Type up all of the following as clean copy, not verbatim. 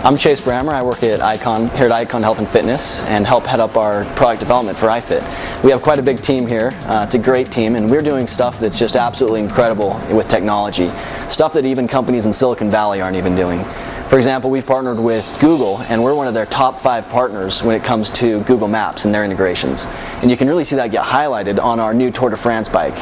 I'm Chase Brammer. I work at Icon, here at Icon Health and Fitness, and help head up our product development for iFit. We have quite a big team here. It's a great team, and we're doing stuff that's just absolutely incredible with technology. Stuff that even companies in Silicon Valley aren't even doing. For example, we've partnered with Google, and we're one of their top 5 partners when it comes to Google Maps and their integrations. And you can really see that get highlighted on our new Tour de France bike.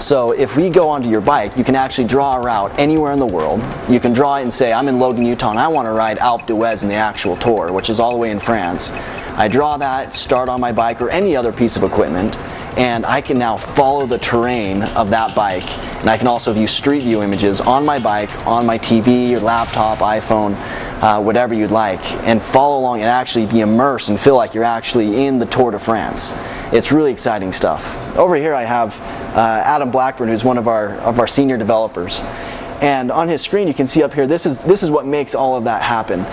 So if we go onto your bike, you can actually draw a route anywhere in the world. You can draw it and say, I'm in Logan, Utah, and I want to ride Alpe d'Huez in the actual Tour, which is all the way in France. I draw that, start on my bike or any other piece of equipment, and I can now follow the terrain of that bike. And I can also view street view images on my bike, on my TV, or laptop, iPhone, whatever you'd like, and follow along and actually be immersed and feel like you're actually in the Tour de France. It's really exciting stuff. Over here I have Adam Blackburn, who's one of our senior developers. And on his screen you can see up here, this is what makes all of that happen.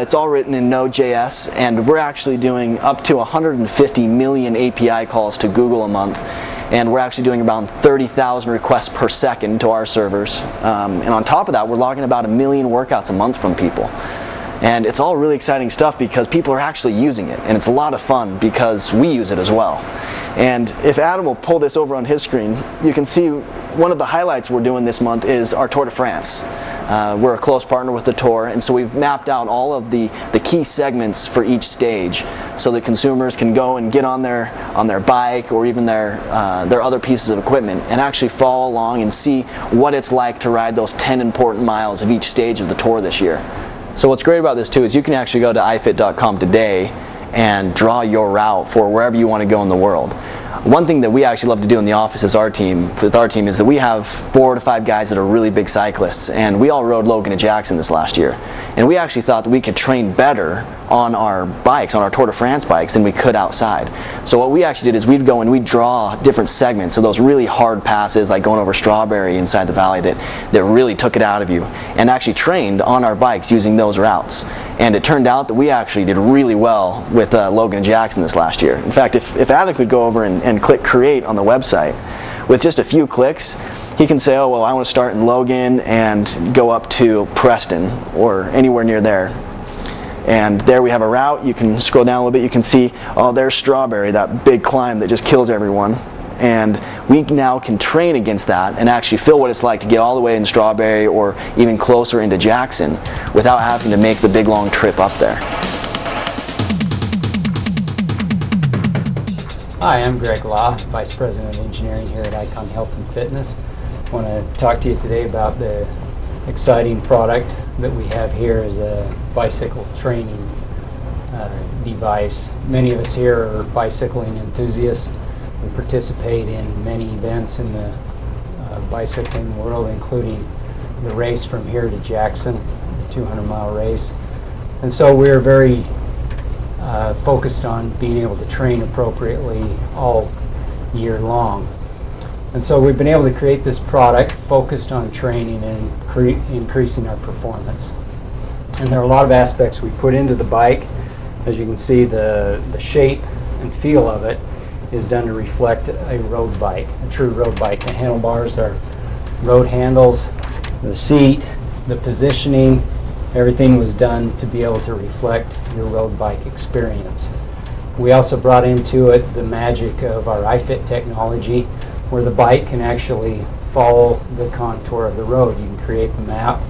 It's all written in Node.js, and we're actually doing up to 150 million API calls to Google a month. And we're actually doing about 30,000 requests per second to our servers. And on top of that, we're logging about 1 million workouts a month from people. And it's all really exciting stuff because people are actually using it. And it's a lot of fun because we use it as well. And if Adam will pull this over on his screen, you can see one of the highlights we're doing this month is our Tour de France. We're a close partner with the Tour, and so we've mapped out all of the key segments for each stage so that consumers can go and get on their bike or even their other pieces of equipment and actually follow along and see what it's like to ride those 10 important miles of each stage of the Tour this year. So what's great about this too is you can actually go to ifit.com today and draw your route for wherever you want to go in the world. One thing that we actually love to do in the office with our team is that we have 4 to 5 guys that are really big cyclists, and we all rode Logan to Jackson this last year. And we actually thought that we could train better on our bikes, on our Tour de France bikes, than we could outside. So what we actually did is we'd go and we'd draw different segments of those really hard passes, like going over Strawberry inside the valley that really took it out of you, and actually trained on our bikes using those routes. And it turned out that we actually did really well with Logan and Jackson this last year. In fact, if Adam could go over and click create on the website, with just a few clicks, he can say, oh, well, I want to start in Logan and go up to Preston or anywhere near there. And there we have a route. You can scroll down a little bit. You can see, oh, there's Strawberry, that big climb that just kills everyone. And we now can train against that and actually feel what it's like to get all the way in Strawberry or even closer into Jackson without having to make the big long trip up there. Hi, I'm Greg Law, Vice President of Engineering here at Icon Health and Fitness. I want to talk to you today about the exciting product that we have here as a bicycle training device. Many of us here are bicycling enthusiasts. We participate in many events in the bicycling world, including the race from here to Jackson, the 200-mile race. And so we're very focused on being able to train appropriately all year long. And so we've been able to create this product focused on training and increasing our performance. And there are a lot of aspects we put into the bike. As you can see, the shape and feel of it is done to reflect a road bike, a true road bike. The handlebars are road handles, the seat, the positioning, everything was done to be able to reflect your road bike experience. We also brought into it the magic of our iFit technology, where the bike can actually follow the contour of the road. You can create the map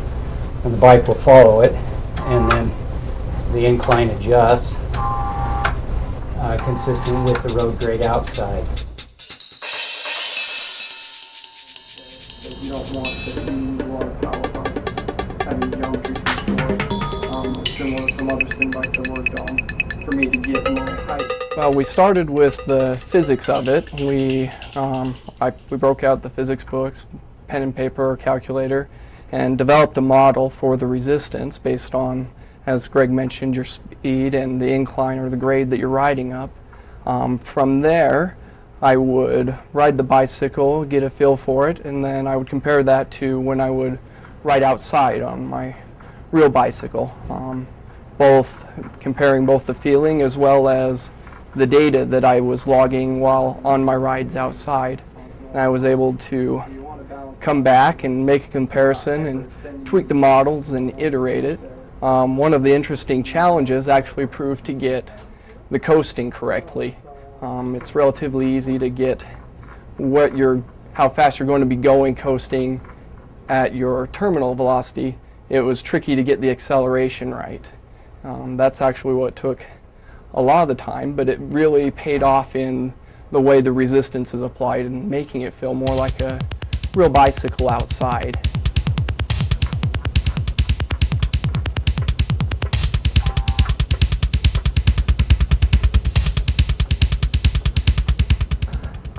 and the bike will follow it, and then the incline adjusts consistent with the road grade outside. You don't want to see more power from having geometry similar to some other spin bikes I worked on for me to get more height. Well, we started with the physics of it. We broke out the physics books, pen and paper, calculator, and developed a model for the resistance based on, as Greg mentioned, your speed and the incline or the grade that you're riding up. From there, I would ride the bicycle, get a feel for it, and then I would compare that to when I would ride outside on my real bicycle. Comparing both the feeling as well as the data that I was logging while on my rides outside. And I was able to come back and make a comparison and tweak the models and iterate it One of the interesting challenges actually proved to get the coasting correctly. It's relatively easy to get how fast you're going to be going coasting at your terminal velocity. It was tricky to get the acceleration right. That's actually what took a lot of the time, but it really paid off in the way the resistance is applied and making it feel more like a real bicycle outside.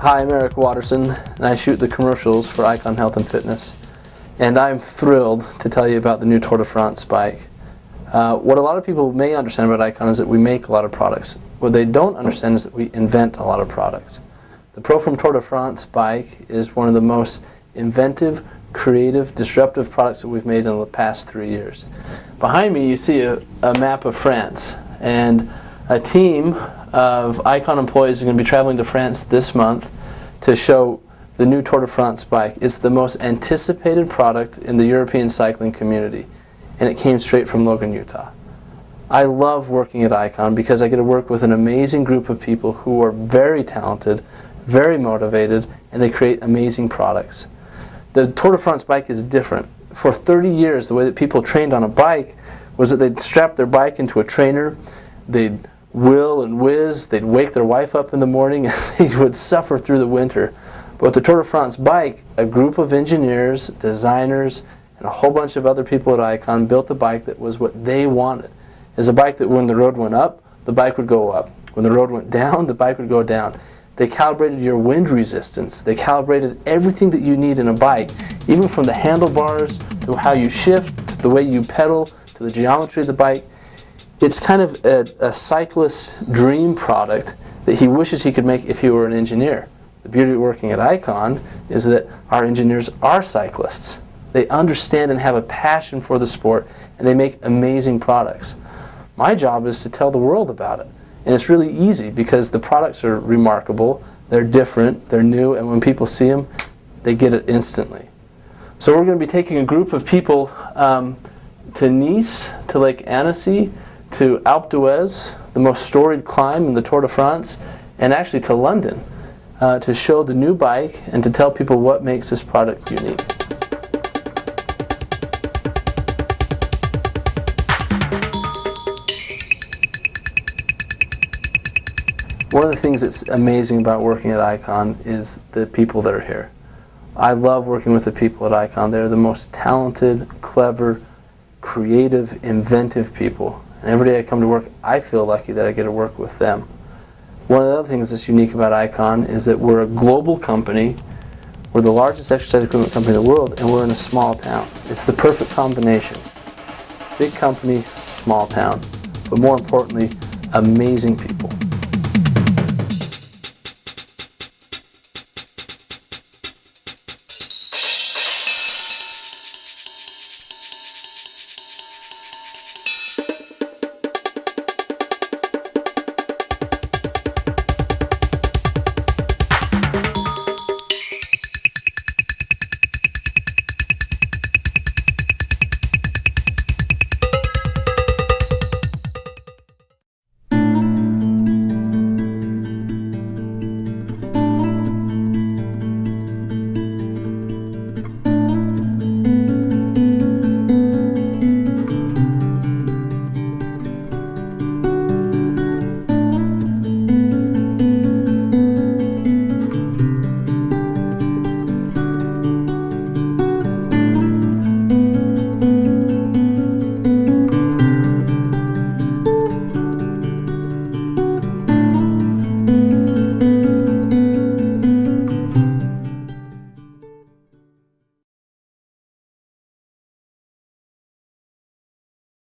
Hi, I'm Eric Watterson, and I shoot the commercials for Icon Health and Fitness. And I'm thrilled to tell you about the new Tour de France bike. What a lot of people may understand about Icon is that we make a lot of products. What they don't understand is that we invent a lot of products. The ProForm Tour de France bike is one of the most inventive, creative, disruptive products that we've made in the past 3 years. Behind me you see a map of France, and a team of Icon employees are going to be traveling to France this month to show the new Tour de France bike. It's the most anticipated product in the European cycling community, and it came straight from Logan, Utah. I love working at Icon because I get to work with an amazing group of people who are very talented, very motivated, and they create amazing products. The Tour de France bike is different. For 30 years, the way that people trained on a bike was that they'd strap their bike into a trainer, they'd will and whiz, they'd wake their wife up in the morning, and they would suffer through the winter. But with the Tour de France bike, a group of engineers, designers, and a whole bunch of other people at Icon built a bike that was what they wanted. It was a bike that when the road went up, the bike would go up. When the road went down, the bike would go down. They calibrated your wind resistance. They calibrated everything that you need in a bike, even from the handlebars to how you shift, to the way you pedal, to the geometry of the bike. It's kind of a cyclist's dream product that he wishes he could make if he were an engineer. The beauty of working at Icon is that our engineers are cyclists. They understand and have a passion for the sport, and they make amazing products. My job is to tell the world about it. And it's really easy because the products are remarkable, they're different, they're new, and when people see them, they get it instantly. So we're going to be taking a group of people to Nice, to Lake Annecy, to Alpe d'Huez, the most storied climb in the Tour de France, and actually to London to show the new bike and to tell people what makes this product unique. One of the things that's amazing about working at Icon is the people that are here. I love working with the people at Icon. They're the most talented, clever, creative, inventive people. And every day I come to work, I feel lucky that I get to work with them. One of the other things that's unique about Icon is that we're a global company. We're the largest exercise equipment company in the world, and we're in a small town. It's the perfect combination. Big company, small town, but more importantly, amazing people.